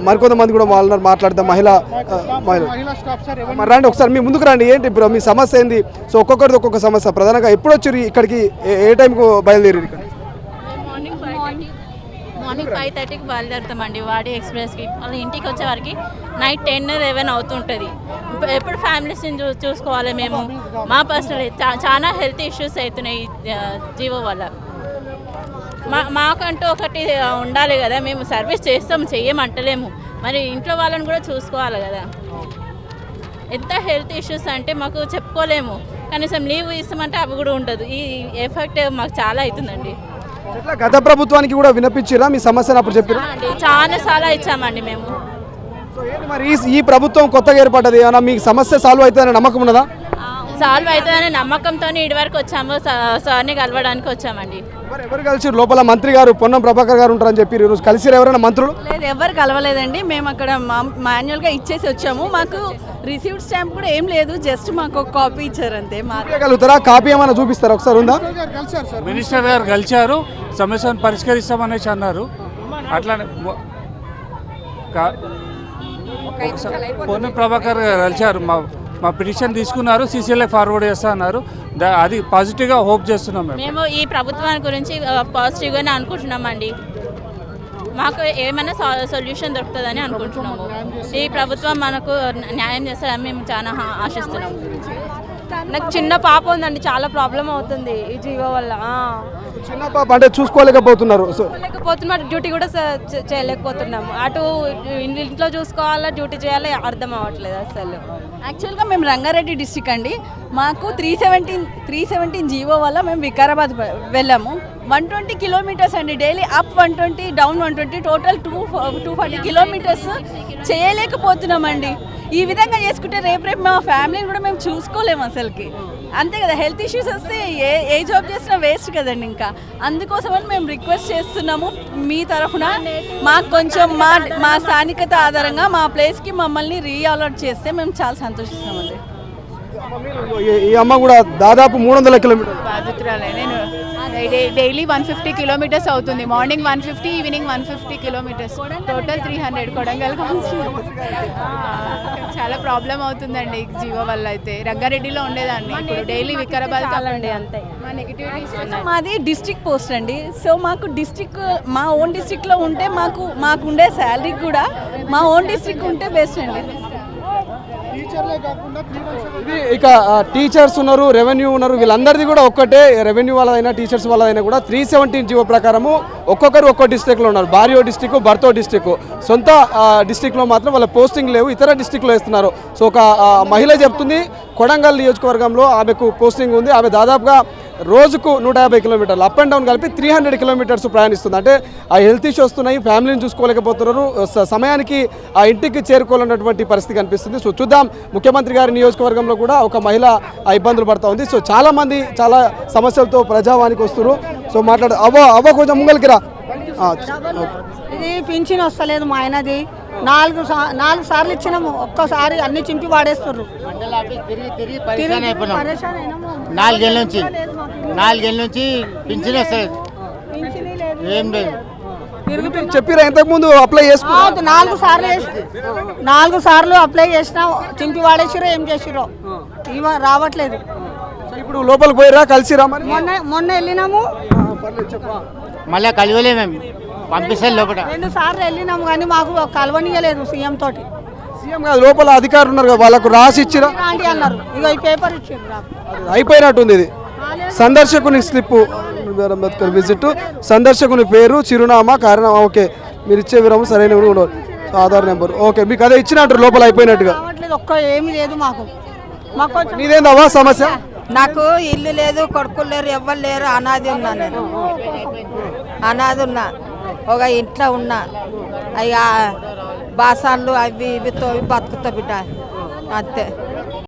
మరికొంతమంది కూడా వాళ్ళని మాట్లాడతాం. మహిళ రండి ఒకసారి మీ ముందుకు రండి. ఏంటి ఇప్పుడు మీ సమస్య ఏంది? సో ఒక్కొక్కరిది ఒక్కొక్క సమస్య. ప్రధానంగా ఎప్పుడు వచ్చారు ఇక్కడికి? ఏ టైంకు బయలుదేరి? మార్నింగ్ 5:30కి బయలుదేరుతామండి వాడి ఎక్స్ప్రెస్కి. వాళ్ళ ఇంటికి వచ్చేవారికి నైట్ 10-11 అవుతుంటుంది. ఎప్పుడు ఫ్యామిలీస్ని చూసుకోవాలి మేము. మా పర్సనల్ చాలా హెల్త్ ఇష్యూస్ అవుతున్నాయి జీవో వల్ల. మాకంటూ ఒకటి ఉండాలి కదా. మేము సర్వీస్ చెయ్యమంటలేము, మరి ఇంట్లో వాళ్ళని కూడా చూసుకోవాలి కదా. ఎంత హెల్త్ ఇష్యూస్ అంటే మాకు చెప్పుకోలేము. కనీసం లీవ్ ఇస్తామంటే అవి కూడా ఉండదు. ఈ ఎఫెక్ట్ మాకు చాలా అవుతుందండి. గత ప్రభుత్వానికి కూడా వినిపించారా మీ సమస్యను? అప్పుడు చెప్పారా? చాలా సార్లు ఇచ్చామండి మేము. మరి ఈ ప్రభుత్వం కొత్తగా ఏర్పడ్డది, ఏమన్నా మీకు సమస్య సాల్వ్ అవుతుందనే నమ్మకం ఉన్నదా? సాల్వ్ అవుతుందనే నమ్మకంతో ఇటు వరకు వచ్చాము. సార్ని కలవడానికి వచ్చామండి. ఎవరు కలిసి? లోపల మంత్రి గారు పొన్నం ప్రభాకర్ గారు ఉంటారని చెప్పి ఈరోజు కలిసి ఎవరైనా మంత్రులు? లేదు, ఎవరు కలవలేదండి. మేము అక్కడ మాన్యువల్గా ఇచ్చేసి వచ్చాము. మాకు రిసీవ్డ్ స్టాంప్ కూడా ఏం లేదు, జస్ట్ మాకు ఒక కాపీ ఇచ్చారు అంతే. మాట్లాడగలుగుతారా? కాపీ ఏమైనా చూపిస్తారా? ఒకసారి ఉందా? మినిస్టర్ గారు కలిశారు, సమస్యను పరిష్కరిస్తామనేసి అన్నారు. అట్లానే పొన్నం ప్రభాకర్ గారు కలిశారు. మా పిటిషన్ తీసుకున్నారు, సీసీఎల్ఏ ఫార్వర్డ్ చేస్తా అన్నారు. అది పాజిటివ్గా హోప్ చేస్తున్నాం. మేము ఈ ప్రభుత్వాన్ని గురించి పాజిటివ్గానే అనుకుంటున్నామండి. మాకు ఏమైనా సొల్యూషన్ దొరుకుతుందని అనుకుంటున్నాము. ఈ ప్రభుత్వం మనకు న్యాయం చేస్తారని మేము చాలా ఆశిస్తున్నాము. నాకు చిన్న పాప ఉందండి, చాలా ప్రాబ్లం అవుతుంది ఈ జీవో వల్ల. చిన్న పాప అంటే చూసుకోలేకపోతున్నారు, డ్యూటీ కూడా చేయలేకపోతున్నాము. అటు ఇంట్లో చూసుకోవాలా, డ్యూటీ చేయాలి, అర్థం అవ్వట్లేదు అసలు. యాక్చువల్గా మేము రంగారెడ్డి డిస్టిక్ అండి. మాకు 317 జీవో వల్ల మేము వికారాబాద్ వెళ్ళాము. 120 కిలోమీటర్స్ అండి daily. Up 120, down 120, total 240 kilometres చేయలేకపోతున్నామండి. ఈ విధంగా చేసుకుంటే రేపు మా ఫ్యామిలీని కూడా మేము చూసుకోలేము అసలుకి. అంతే కదా, హెల్త్ ఇష్యూస్ వస్తే ఏ జాబ్ చేసినా వేస్ట్ కదండి. ఇంకా అందుకోసమని మేము రిక్వెస్ట్ చేస్తున్నాము మీ తరఫున మాకు కొంచెం మా స్థానికత ఆధారంగా మా ప్లేస్కి మమ్మల్ని రీఅలాట్ చేస్తే మేము చాలా సంతోషిస్తామండి. ఈ అమ్మ కూడా దాదాపు 300 కిలోమీటర్లు బాధితురాలే. నేను డైలీ 150 కిలోమీటర్స్ అవుతుంది. Morning 150, evening 150 kilometres, total 300. Kodangal చాలా ప్రాబ్లం అవుతుందండి జీవో వల్ల. అయితే రంగారెడ్డిలో ఉండేదాన్ని, ఇప్పుడు డైలీ వికారాబాద్ కాలండి. అంతే మా నెగిటివిటీస్. మాది డిస్ట్రిక్ట్ పోస్ట్ అండి. సో మాకు మా ఓన్ డిస్ట్రిక్ట్లో ఉంటే మాకుండే శాలరీ కూడా మా ఓన్ డిస్ట్రిక్ట్ ఉంటే బెస్ట్ అండి. ఇక టీచర్స్ ఉన్నారు, రెవెన్యూ ఉన్నారు, వీళ్ళందరిది కూడా ఒక్కటే. రెవెన్యూ వాళ్ళదైనా టీచర్స్ వాళ్ళదైనా కూడా 317 జీవో ప్రకారము ఒక్కొక్కరు ఒక్కో డిస్ట్రిక్ట్లో ఉన్నారు. బారియో డిస్టిక్, భర్తో డిస్టిక్. సొంత డిస్టిక్లో మాత్రం వాళ్ళ పోస్టింగ్ లేవు, ఇతర డిస్టిక్లో వేస్తున్నారు. సో ఒక మహిళ చెప్తుంది, కొడంగల్ నియోజకవర్గంలో ఆమెకు పోస్టింగ్ ఉంది. ఆమె దాదాపుగా రోజుకు 150 కిలోమీటర్లు అప్ అండ్ డౌన్ కలిపి 300 కిలోమీటర్స్ ప్రయాణిస్తుంది. అంటే ఆ హెల్త్ ఇష్యూ వస్తున్నాయి, ఫ్యామిలీని చూసుకోలేకపోతున్నారు, సమయానికి ఆ ఇంటికి చేరుకోవాలన్నటువంటి పరిస్థితి కనిపిస్తుంది. సో చూద్దాం, ముఖ్యమంత్రి గారి నియోజకవర్గంలో కూడా ఒక మహిళ ఇబ్బందులు పడుతూ ఉంది. సో చాలామంది చాలా సమస్యలతో ప్రజావానికి వస్తున్నారు. సో అవ్వ కొంచెం ముంగలికి రా. ఇది పింఛన్ వస్తలేదు మా ఆయనది. 4 సార్లు ఇచ్చినాము, ఒక్కసారి అన్ని చింపి వాడేస్తున్నారు. 4 ఏళ్ళ నుంచి పింఛన్ వస్తలేదు, ఏం లేదు. చెప్పిరా ఇంతకు ముందు అప్లై చేసుకో? 4 సార్లు అప్లై చేసినా చింపి వాడేసిరో ఏం చేసిరో రావట్లేదు. ఇప్పుడు లోపలికి పోయిరా, కలిసిరా? మొన్న వెళ్ళినాము, మళ్ళీ కలవలే, మేము పంపిస్తాం లోపల. 2 సార్లు వెళ్ళినాము కానీ మాకు కలవనీయలేదు. సీఎం తోటి. సీఎం కాదు, లోపల అధికారులు ఉన్నారు కదా, వాళ్ళకు రాసి ఇచ్చిరా అన్నారు. ఇక ఈ పేపర్ ఇచ్చారు, అయిపోయినట్టుంది. ఇది సందర్శకుని స్లిప్, అంబేద్కర్ విజిట్, సందర్శకుని పేరు, చిరునామా, కారణం. ఓకే, మీరు ఇచ్చే విరామం సరైన ఉండదు, ఆధార్ నెంబర్. ఓకే, మీకు అదే ఇచ్చినట్టు లోపల అయిపోయినట్టుగా. ఏమీ లేదు మాకు. నీదేందవ్వా సమస్య? నాకు ఇల్లు లేదు, కొడుకులు లేరు, ఎవ్వరు లేరు. అనాది ఉన్నా, నేను అనాది ఉన్నా. ఒక ఇంట్లో ఉన్నా, అవి బాసాన్లు అవి ఇవి తోవి బతుకుతా బిడ్డ, అంతే.